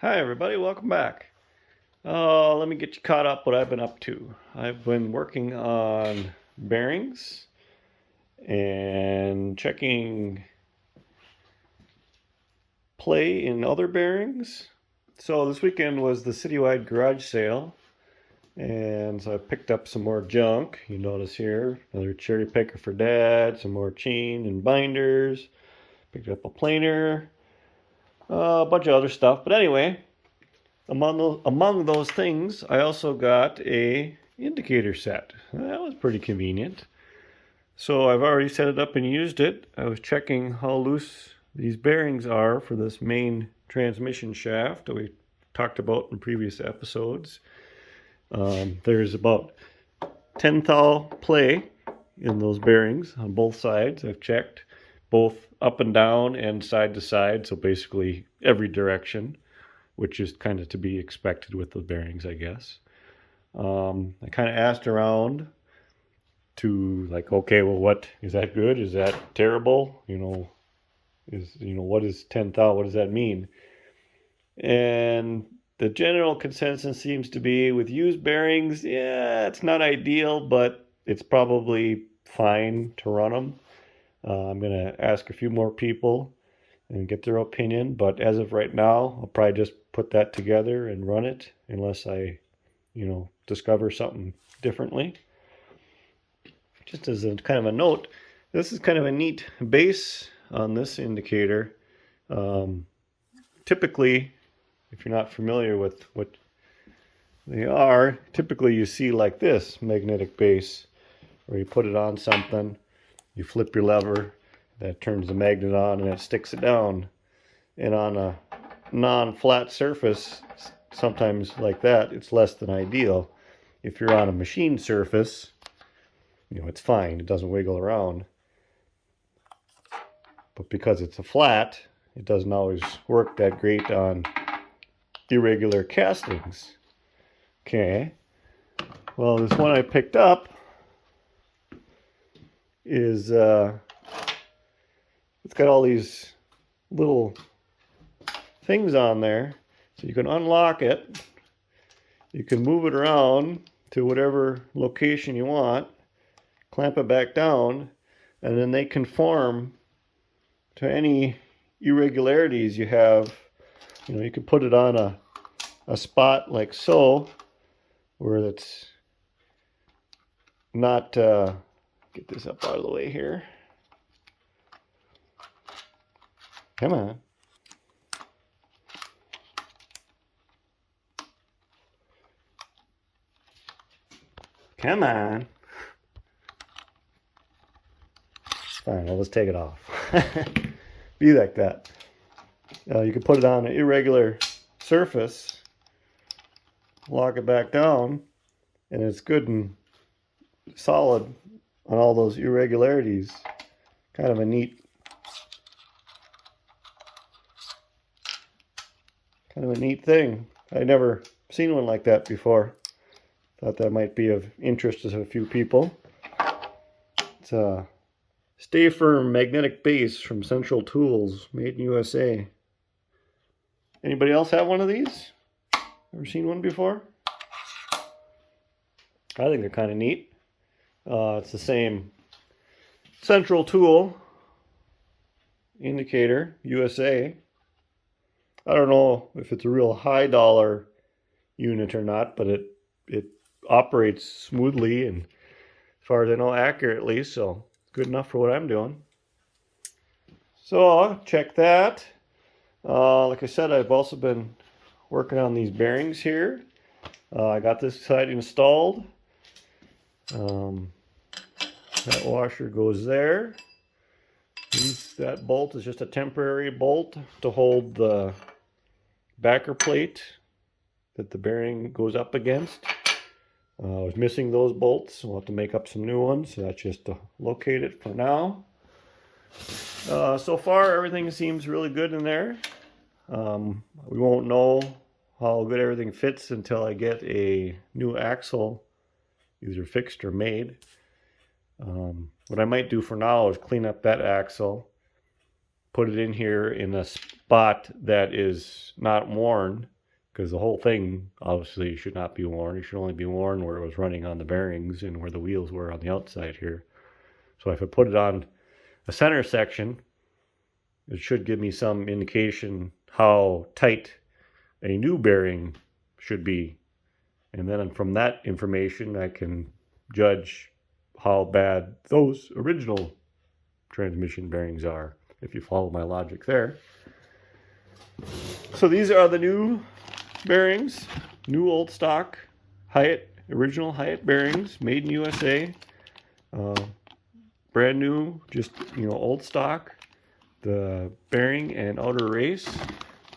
Hi everybody, welcome back. Let me get you caught up what I've been up to. I've been working on bearings and checking play in other bearings. So this weekend was the citywide garage sale, and so I picked up some more junk. You notice here, another cherry picker for Dad, some more chain and binders. Picked up a planer, a bunch of other stuff. But anyway, among those things, I also got a indicator set. That was pretty convenient. So I've already set it up and used it. I was checking how loose these bearings are for this main transmission shaft that we talked about in previous episodes. There's about 10 thou play in those bearings on both sides. I've checked both up and down and side to side, so basically every direction, which is kind of to be expected with the bearings, I guess. I kind of asked around to okay, well, what is that good? Is that terrible? What is 10 thou? What does that mean? And the general consensus seems to be with used bearings, yeah, it's not ideal, but it's probably fine to run them. I'm going to ask a few more people and get their opinion, but as of right now, I'll probably just put that together and run it unless I, discover something differently. Just as a kind of a note, this is kind of a neat base on this indicator. Typically, if you're not familiar with what they are, typically you see like this magnetic base where you put it on something, you flip your lever, that turns the magnet on and it sticks it down. And on a non-flat surface, sometimes like that, it's less than ideal. If you're on a machine surface, it's fine. It doesn't wiggle around. But because it's a flat, it doesn't always work that great on irregular castings. Okay. Well, this one I picked up is, it's got all these little things on there. So you can unlock it. You can move it around to whatever location you want, clamp it back down, and then they conform to any irregularities you have. You can put it on a spot like so, where it's not, get this up out of the way here. Come on. Come on. Fine, I'll just take it off. Be like that. You can put it on an irregular surface, lock it back down, and it's good and solid on all those irregularities. Kind of a neat thing. I'd never seen one like that before. Thought that might be of interest to a few people. It's a Stay Firm magnetic base from Central Tools, made in USA. Anybody else have one of these? Ever seen one before? I think they're kind of neat. It's the same Central Tool indicator, USA. I don't know if it's a real high dollar unit or not, but it operates smoothly and, as far as I know, accurately, so good enough for what I'm doing. So check that. Like I said, I've also been working on these bearings here. I got this side installed. That washer goes there. That bolt is just a temporary bolt to hold the backer plate that the bearing goes up against. I was missing those bolts, so we'll have to make up some new ones. So that's just to locate it for now. So far, everything seems really good in there. We won't know how good everything fits until I get a new axle, either fixed or made. What I might do for now is clean up that axle, put it in here in a spot that is not worn, because the whole thing obviously should not be worn. It should only be worn where it was running on the bearings and where the wheels were on the outside here. So if I put it on a center section, it should give me some indication how tight a new bearing should be. And then from that information, I can judge how bad those original transmission bearings are, if you follow my logic there. So these are the new bearings, new old stock Hyatt, original Hyatt bearings, made in USA. Brand new, just old stock. The bearing and outer race,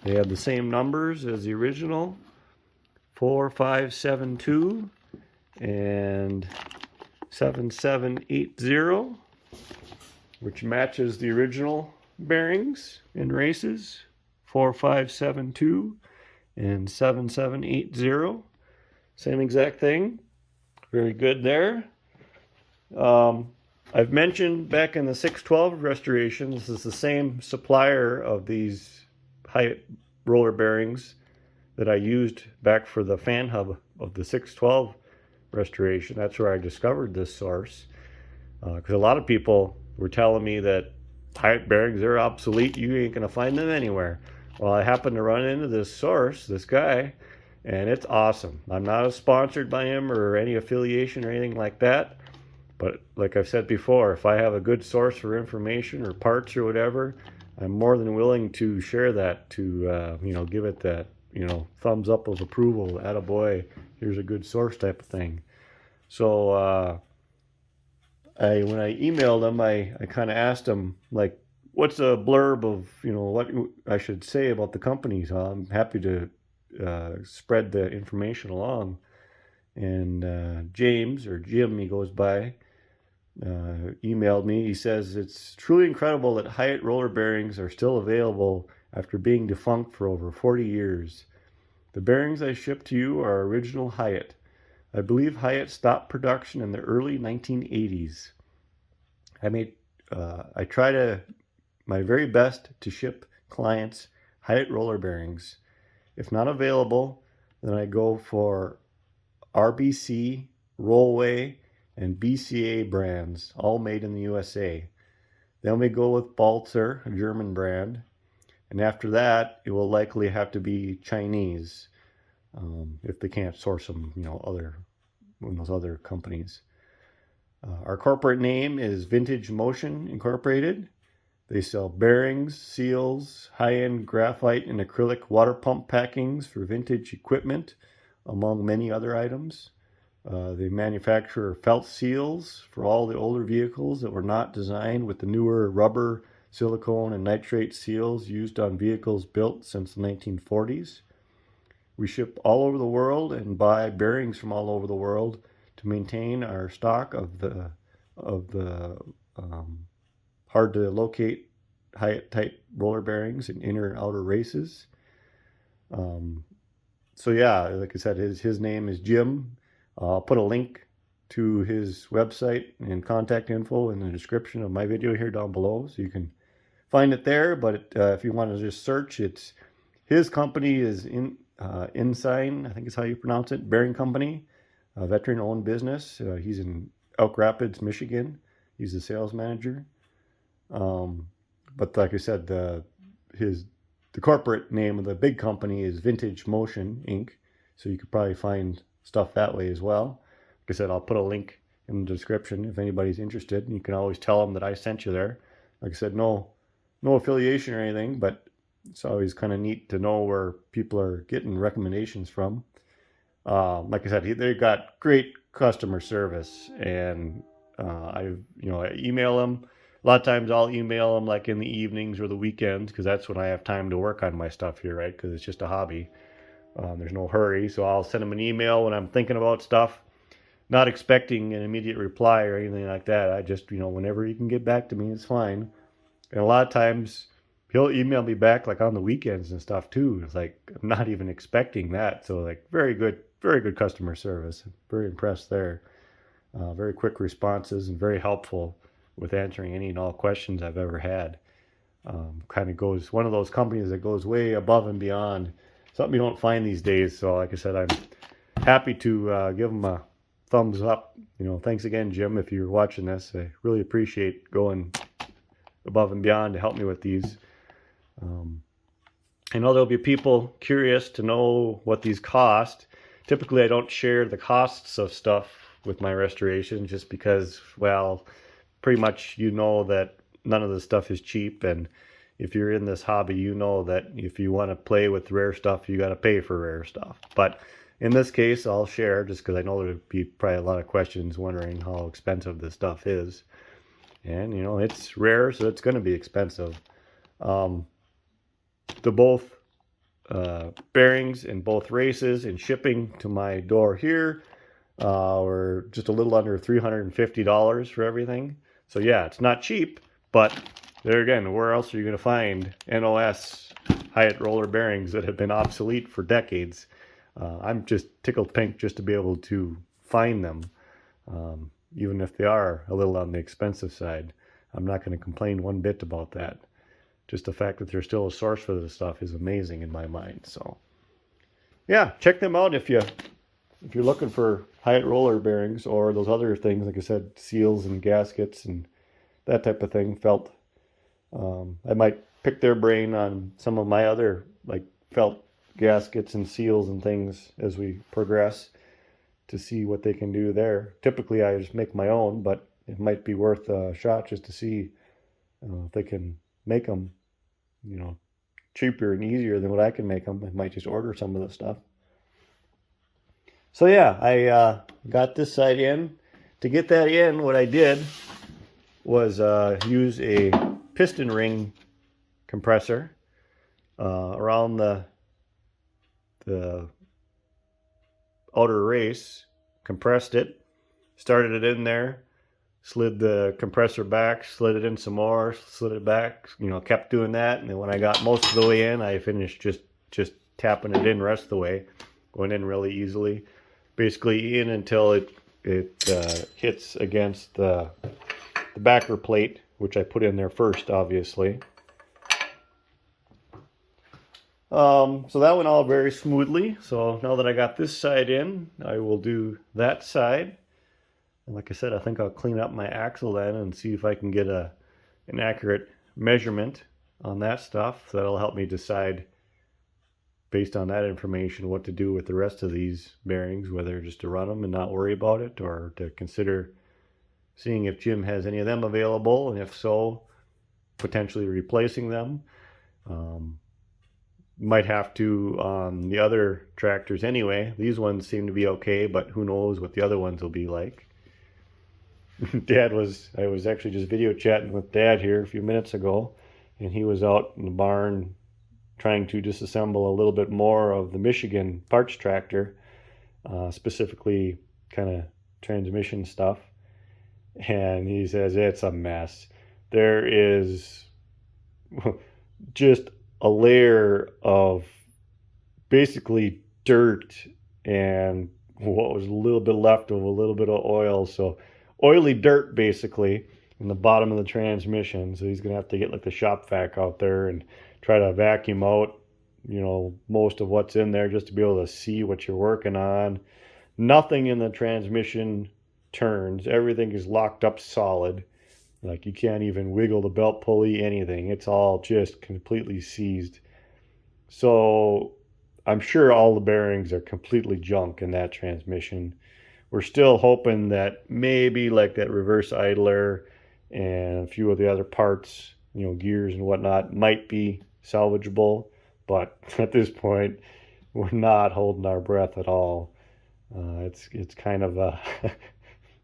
they have the same numbers as the original, 4572 and 7780, which matches the original bearings and races, 4572 and 7780. Same exact thing. Very good there. I've mentioned back in the 612 restoration, this is the same supplier of these Hyatt roller bearings that I used back for the fan hub of the 612 restoration. That's where I discovered this source. Because a lot of people were telling me that Hyatt bearings are obsolete, you ain't going to find them anywhere. Well, I happened to run into this source, this guy, and it's awesome. I'm not sponsored by him or any affiliation or anything like that. But like I've said before, if I have a good source for information or parts or whatever, I'm more than willing to share that, to give it that thumbs up of approval, attaboy, here's a good source type of thing. So when I emailed him, I kind of asked him, like, what's a blurb of what I should say about the company. So I'm happy to spread the information along. And James, or Jim, he goes by, emailed me. He says, it's truly incredible that Hyatt roller bearings are still available after being defunct for over 40 years. The bearings I ship to you are original Hyatt. I believe Hyatt stopped production in the early 1980s. I try my very best to ship clients Hyatt roller bearings. If not available, then I go for RBC, Rollway, and BCA brands, all made in the USA. Then we go with Balzer, a German brand. And after that, it will likely have to be Chinese, if they can't source them, one of those other companies. Our corporate name is Vintage Motion Incorporated. They sell bearings, seals, high-end graphite and acrylic water pump packings for vintage equipment, among many other items. They manufacture felt seals for all the older vehicles that were not designed with the newer rubber, silicone, and nitrate seals used on vehicles built since the 1940s. We ship all over the world and buy bearings from all over the world to maintain our stock of the hard to locate Hyatt type roller bearings in inner and outer races. So yeah, like I said, his name is Jim. I'll put a link to his website and contact info in the description of my video here down below, so you can find it there. But if you want to just search, his company is Ensign, I think is how you pronounce it, bearing company, a veteran-owned business. He's in Elk Rapids, Michigan. He's the sales manager. But like I said, the corporate name of the big company is Vintage Motion Inc. So you could probably find stuff that way as well. Like I said, I'll put a link in the description if anybody's interested. And you can always tell them that I sent you there. Like I said, no affiliation or anything, but it's always kind of neat to know where people are getting recommendations from. Like I said, they got great customer service, and I email them. A lot of times I'll email them like in the evenings or the weekends, because that's when I have time to work on my stuff here, right? Because it's just a hobby. There's no hurry, so I'll send them an email when I'm thinking about stuff, not expecting an immediate reply or anything like that. I just, whenever he can get back to me, it's fine. And a lot of times he'll email me back like on the weekends and stuff too. It's like I'm not even expecting that. So like very good customer service. Very impressed there. Very quick responses and very helpful with answering any and all questions I've ever had. Kind of goes, one of those companies that goes way above and beyond. Something you don't find these days. So like I said, I'm happy to give them a thumbs up. Thanks again, Jim, if you're watching this. I really appreciate going above and beyond to help me with these. I know there'll be people curious to know what these cost. Typically, I don't share the costs of stuff with my restoration just because, well, pretty much that none of the stuff is cheap, and if you're in this hobby, that if you want to play with rare stuff, you got to pay for rare stuff. But in this case, I'll share just because I know there'll be probably a lot of questions wondering how expensive this stuff is. And, it's rare, so it's going to be expensive. The both bearings in both races and shipping to my door here were just a little under $350 for everything. So yeah, it's not cheap, but there again, where else are you going to find NOS Hyatt roller bearings that have been obsolete for decades? I'm just tickled pink just to be able to find them, even if they are a little on the expensive side. I'm not going to complain one bit about that. Just the fact that there's still a source for this stuff is amazing in my mind. So yeah, check them out if you're looking for Hyatt roller bearings or those other things, like I said, seals and gaskets and that type of thing. Felt I might pick their brain on some of my other like felt gaskets and seals and things as we progress to see what they can do there. Typically I just make my own, but it might be worth a shot just to see if they can make them cheaper and easier than what I can make them. I might just order some of the stuff. So yeah, I got this side in. To get that in, what I did was use a piston ring compressor around the outer race, compressed it, started it in there, slid the compressor back, slid it in some more, slid it back, kept doing that. And then when I got most of the way in, I finished just tapping it in the rest of the way, going in really easily, basically in until it hits against the backer plate, which I put in there first, obviously. So that went all very smoothly. So now that I got this side in, I will do that side. And like I said, I think I'll clean up my axle then and see if I can get an accurate measurement on that stuff. That'll help me decide, based on that information, what to do with the rest of these bearings, whether just to run them and not worry about it, or to consider seeing if Jim has any of them available, and if so, potentially replacing them. Might have to on the other tractors anyway. These ones seem to be okay, but who knows what the other ones will be like. I was actually just video chatting with Dad here a few minutes ago, and he was out in the barn trying to disassemble a little bit more of the Michigan parts tractor, specifically kind of transmission stuff. And he says it's a mess. There is just a layer of basically dirt and what was a little bit left of a little bit of oil. So oily dirt basically in the bottom of the transmission. So he's going to have to get like the shop vac out there and try to vacuum out, most of what's in there just to be able to see what you're working on. Nothing in the transmission turns. Everything is locked up solid. Like you can't even wiggle the belt pulley, anything. It's all just completely seized. So I'm sure all the bearings are completely junk in that transmission. We're still hoping that maybe like that reverse idler and a few of the other parts, gears and whatnot, might be salvageable. But at this point, we're not holding our breath at all. It's kind of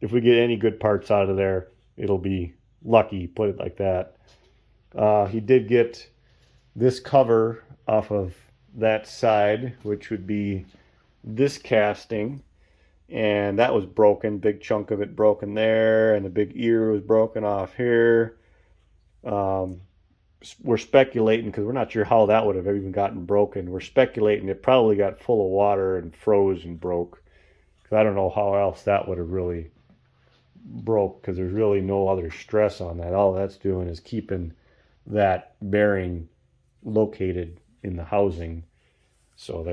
if we get any good parts out of there, it'll be lucky, put it like that. He did get this cover off of that side, which would be this casting, and that was broken. Big chunk of it broken there, and the big ear was broken off here. We're speculating, because we're not sure how that would have even gotten broken. We're speculating it probably got full of water and froze and broke, because I don't know how else that would have really broke, because there's really no other stress on that. All that's doing is keeping that bearing located in the housing. So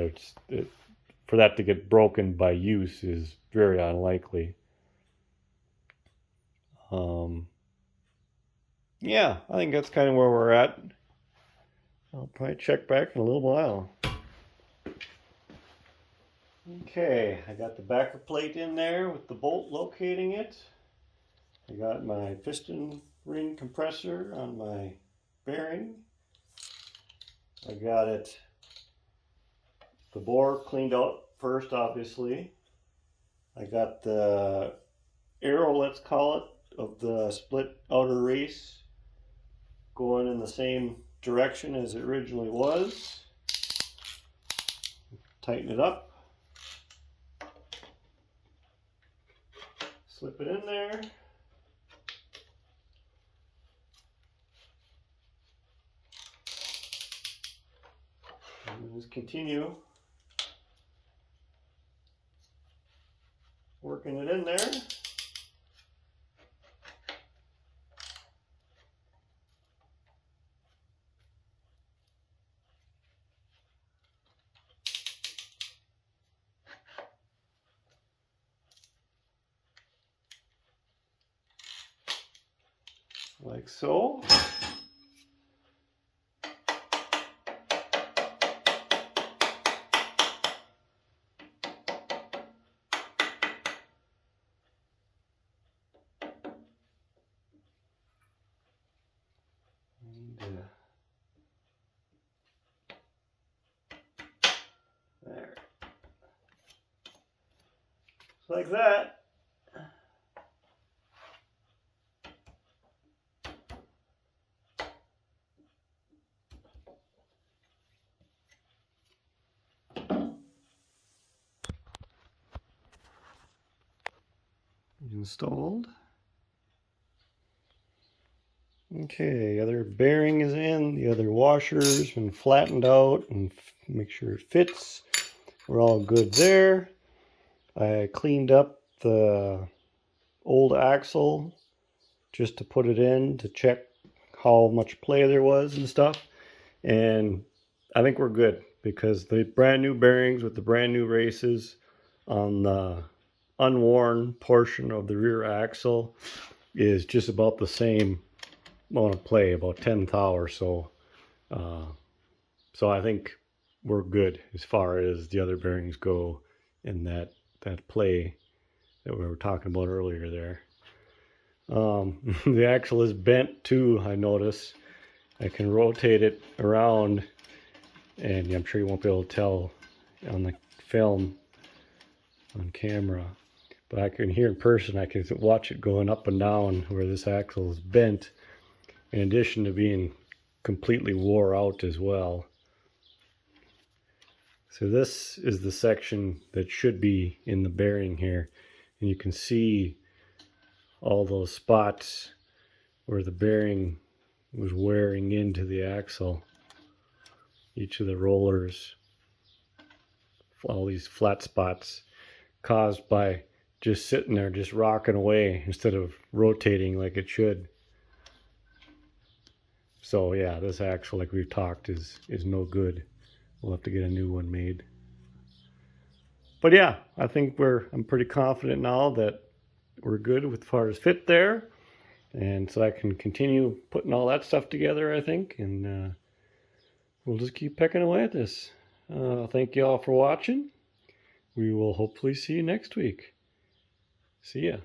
for that to get broken by use is very unlikely. Yeah, I think that's kind of where we're at. I'll probably check back in a little while. Okay, I got the backer plate in there with the bolt locating it. I got my piston ring compressor on my bearing. I got the bore cleaned out first, obviously. I got the arrow, let's call it, of the split outer race going in the same direction as it originally was. Tighten it up. Slip it in there. And just continue working it in there. Like so. There. Just like that. Installed. Okay, other bearing is in, the other washer's been flattened out and make sure it fits. We're all good there. I cleaned up the old axle just to put it in to check how much play there was and stuff. And I think we're good because the brand new bearings with the brand new races on the unworn portion of the rear axle is just about the same amount of play, about 10 thou or so. So I think we're good as far as the other bearings go in that play that we were talking about earlier there. The axle is bent too, I notice. I can rotate it around, and I'm sure you won't be able to tell on the film on camera, but I can hear in person, I can watch it going up and down where this axle is bent, in addition to being completely wore out as well. So this is the section that should be in the bearing here, and you can see all those spots where the bearing was wearing into the axle. Each of the rollers, all these flat spots caused by just sitting there, just rocking away instead of rotating like it should. So yeah, this axle, like we've talked, is no good. We'll have to get a new one made. But yeah, I think I'm pretty confident now that we're good with as far as fit there. And so I can continue putting all that stuff together, I think, and we'll just keep pecking away at this. Thank you all for watching. We will hopefully see you next week. See ya.